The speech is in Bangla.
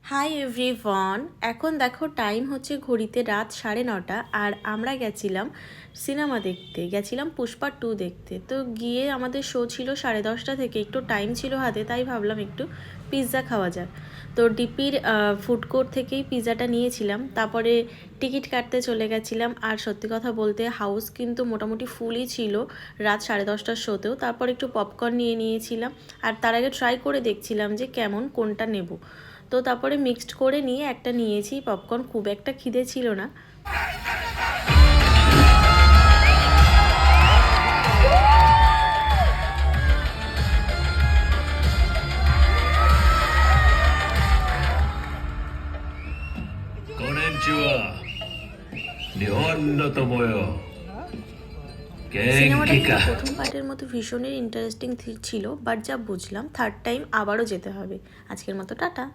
হাই এভরিওয়ান, এখন দেখো টাইম হচ্ছে ঘড়িতে রাত 9:30 আর আমরা সিনেমা দেখতে গেছিলাম পুষ্পা 2 দেখতে। তো গিয়ে আমাদের শো ছিল 10:30 থেকে, একটু টাইম ছিল হাতে, তাই ভাবলাম একটু পিৎজা খাওয়া যাক। তো ডিপির ফুড কোর্ট থেকেই পিৎজাটা নিয়েছিলাম, তারপরে টিকিট কাটতে চলে গেছিলাম। আর সত্যি কথা বলতে হাউস কিন্তু মোটামুটি ফুলই ছিল রাত 10:30টার শোতেও। তারপর একটু পপকর্ন নিয়েছিলাম, আর তার আগে ট্রাই করে দেখছিলাম যে কেমন, কোনটা নেব। তো তারপরে মিক্সড করে নিয়ে একটা নিয়েছি পপকর্ন, খুব একটা খিদে ছিল না। সিনেমাটা কিন্তু প্রথম পার্টের মতো ভীষণই ইন্টারেস্টিং ছিল, বাট যা বুঝলাম থার্ড টাইম আবারও যেতে হবে। আজকের মতো টাটা।